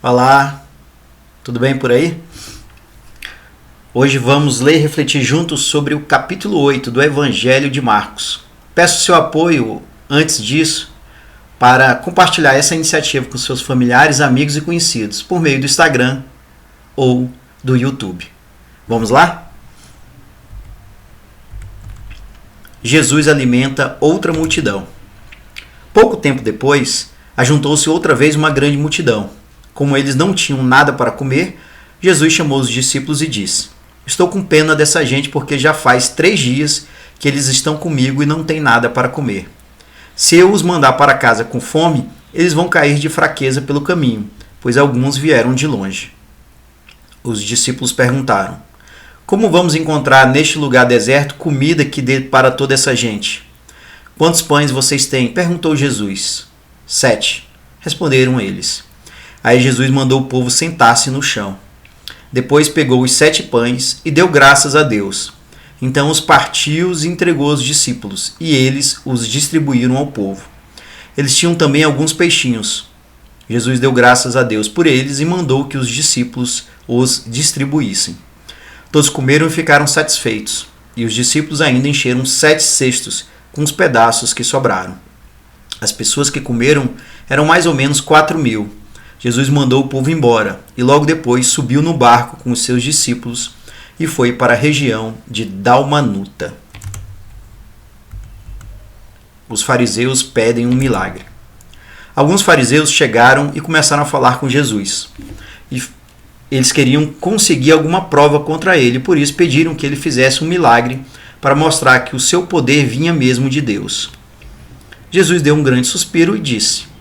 Olá, tudo bem por aí? Hoje vamos ler e refletir juntos sobre o capítulo 8 do Evangelho de Marcos. Peço seu apoio, antes disso, para compartilhar essa iniciativa com seus familiares, amigos e conhecidos, por meio do Instagram ou do YouTube. Vamos lá? Jesus alimenta outra multidão. Pouco tempo depois, ajuntou-se outra vez uma grande multidão. Como eles não tinham nada para comer, Jesus chamou os discípulos e disse: Estou com pena dessa gente porque já faz 3 dias que eles estão comigo e não têm nada para comer. Se eu os mandar para casa com fome, eles vão cair de fraqueza pelo caminho, pois alguns vieram de longe. Os discípulos perguntaram: Como vamos encontrar neste lugar deserto comida que dê para toda essa gente? Quantos pães vocês têm? Perguntou Jesus. 7, responderam eles. Aí Jesus mandou o povo sentar-se no chão. Depois pegou os 7 pães e deu graças a Deus. Então os partiu e entregou aos discípulos, e eles os distribuíram ao povo. Eles tinham também alguns peixinhos. Jesus deu graças a Deus por eles e mandou que os discípulos os distribuíssem. Todos comeram e ficaram satisfeitos, e os discípulos ainda encheram 7 cestos com os pedaços que sobraram. As pessoas que comeram eram mais ou menos 4.000. Jesus mandou o povo embora e logo depois subiu no barco com os seus discípulos e foi para a região de Dalmanuta. Os fariseus pedem um milagre. Alguns fariseus chegaram e começaram a falar com Jesus. Eles queriam conseguir alguma prova contra ele, por isso pediram que ele fizesse um milagre para mostrar que o seu poder vinha mesmo de Deus. Jesus deu um grande suspiro e disse: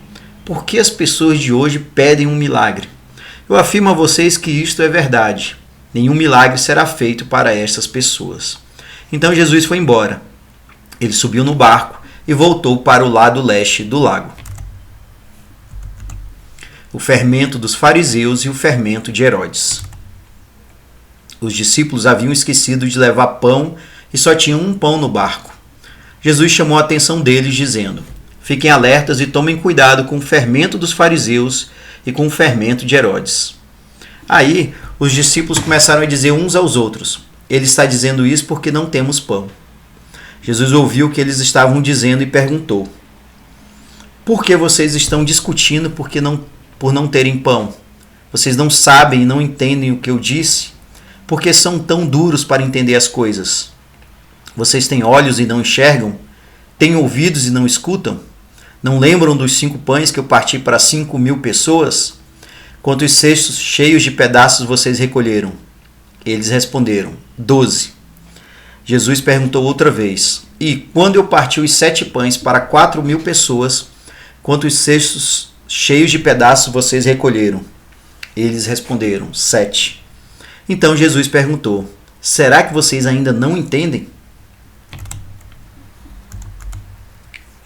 Por que as pessoas de hoje pedem um milagre? Eu afirmo a vocês que isto é verdade. Nenhum milagre será feito para estas pessoas. Então Jesus foi embora. Ele subiu no barco e voltou para o lado leste do lago. O fermento dos fariseus e o fermento de Herodes. Os discípulos haviam esquecido de levar pão e só tinham um pão no barco. Jesus chamou a atenção deles, dizendo: Fiquem alertas e tomem cuidado com o fermento dos fariseus e com o fermento de Herodes. Aí, os discípulos começaram a dizer uns aos outros: Ele está dizendo isso porque não temos pão. Jesus ouviu o que eles estavam dizendo e perguntou: Por que vocês estão discutindo por não terem pão? Vocês não sabem e não entendem o que eu disse? Por que são tão duros para entender as coisas? Vocês têm olhos e não enxergam? Têm ouvidos e não escutam? Não lembram dos 5 pães que eu parti para 5.000 pessoas? Quantos cestos cheios de pedaços vocês recolheram? Eles responderam: 12. Jesus perguntou outra vez: E quando eu parti os 7 pães para 4.000 pessoas, quantos cestos cheios de pedaços vocês recolheram? Eles responderam: 7. Então Jesus perguntou: Será que vocês ainda não entendem?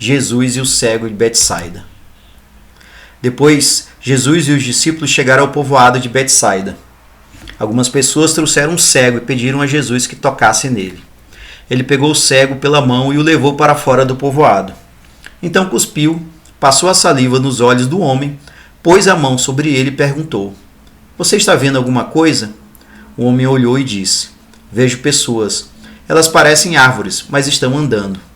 Jesus e o cego de Betsaida. Depois, Jesus e os discípulos chegaram ao povoado de Betsaida. Algumas pessoas trouxeram um cego e pediram a Jesus que tocasse nele. Ele pegou o cego pela mão e o levou para fora do povoado. Então cuspiu, passou a saliva nos olhos do homem, pôs a mão sobre ele e perguntou: Você está vendo alguma coisa? O homem olhou e disse: Vejo pessoas. Elas parecem árvores, mas estão andando.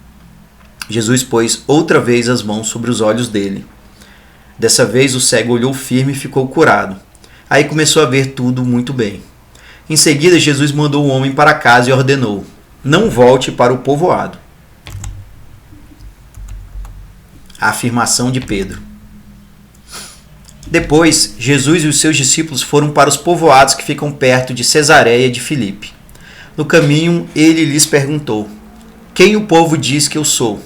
Jesus pôs outra vez as mãos sobre os olhos dele. Dessa vez o cego olhou firme e ficou curado. Aí começou a ver tudo muito bem. Em seguida, Jesus mandou o homem para casa e ordenou: Não volte para o povoado. A afirmação de Pedro. Depois, Jesus e os seus discípulos foram para os povoados que ficam perto de Cesareia de Filipe. No caminho, ele lhes perguntou: Quem o povo diz que eu sou?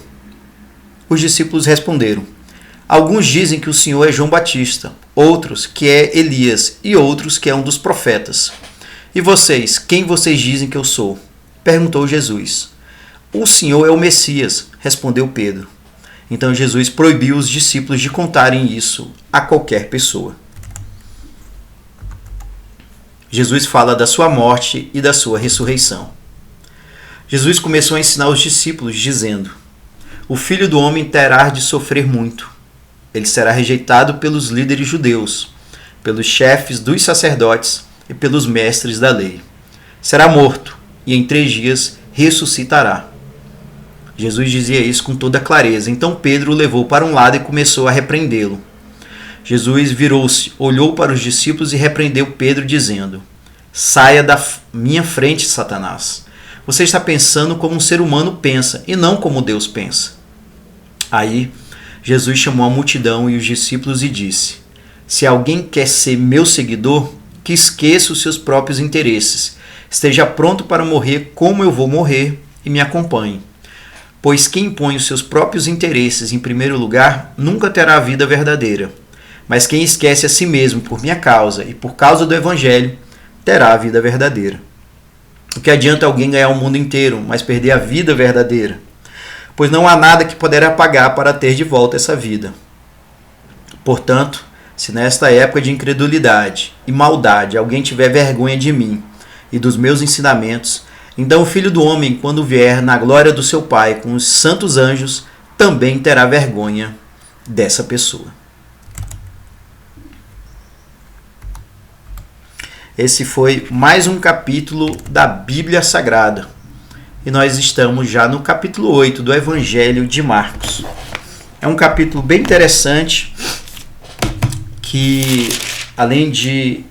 Os discípulos responderam: Alguns dizem que o Senhor é João Batista, outros que é Elias e outros que é um dos profetas. E vocês, quem vocês dizem que eu sou? Perguntou Jesus. O Senhor é o Messias, respondeu Pedro. Então Jesus proibiu os discípulos de contarem isso a qualquer pessoa. Jesus fala da sua morte e da sua ressurreição. Jesus começou a ensinar os discípulos, dizendo: O Filho do Homem terá de sofrer muito. Ele será rejeitado pelos líderes judeus, pelos chefes dos sacerdotes e pelos mestres da lei. Será morto e em 3 dias ressuscitará. Jesus dizia isso com toda clareza. Então Pedro o levou para um lado e começou a repreendê-lo. Jesus virou-se, olhou para os discípulos e repreendeu Pedro, dizendo: Saia da minha frente, Satanás. Você está pensando como um ser humano pensa e não como Deus pensa. Aí Jesus chamou a multidão e os discípulos e disse: Se alguém quer ser meu seguidor, que esqueça os seus próprios interesses, esteja pronto para morrer como eu vou morrer e me acompanhe. Pois quem põe os seus próprios interesses em primeiro lugar nunca terá a vida verdadeira. Mas quem esquece a si mesmo por minha causa e por causa do Evangelho, terá a vida verdadeira. O que adianta alguém ganhar o mundo inteiro, mas perder a vida verdadeira? Pois não há nada que poderá pagar para ter de volta essa vida. Portanto, se nesta época de incredulidade e maldade alguém tiver vergonha de mim e dos meus ensinamentos, então o Filho do Homem, quando vier na glória do seu Pai com os santos anjos, também terá vergonha dessa pessoa. Esse foi mais um capítulo da Bíblia Sagrada. E nós estamos já no capítulo 8 do Evangelho de Marcos. É um capítulo bem interessante que, além de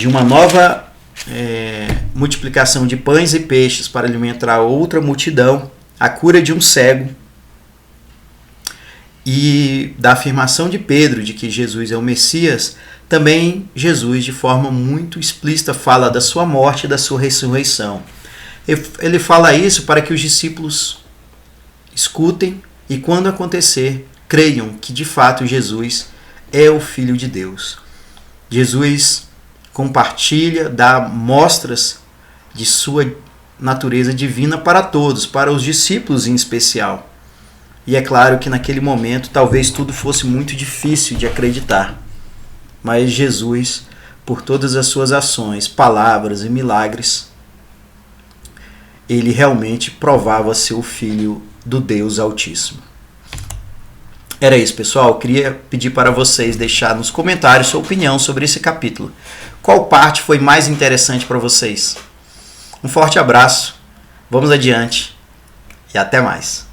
uma nova multiplicação de pães e peixes para alimentar outra multidão, a cura de um cego e da afirmação de Pedro de que Jesus é o Messias, também Jesus, de forma muito explícita, fala da sua morte e da sua ressurreição. Ele fala isso para que os discípulos escutem e, quando acontecer, creiam que, de fato, Jesus é o Filho de Deus. Jesus compartilha, dá mostras de sua natureza divina para todos, para os discípulos em especial. E é claro que naquele momento talvez tudo fosse muito difícil de acreditar. Mas Jesus, por todas as suas ações, palavras e milagres, ele realmente provava ser o Filho do Deus Altíssimo. Era isso, pessoal. Eu queria pedir para vocês deixar nos comentários sua opinião sobre esse capítulo. Qual parte foi mais interessante para vocês? Um forte abraço, vamos adiante e até mais.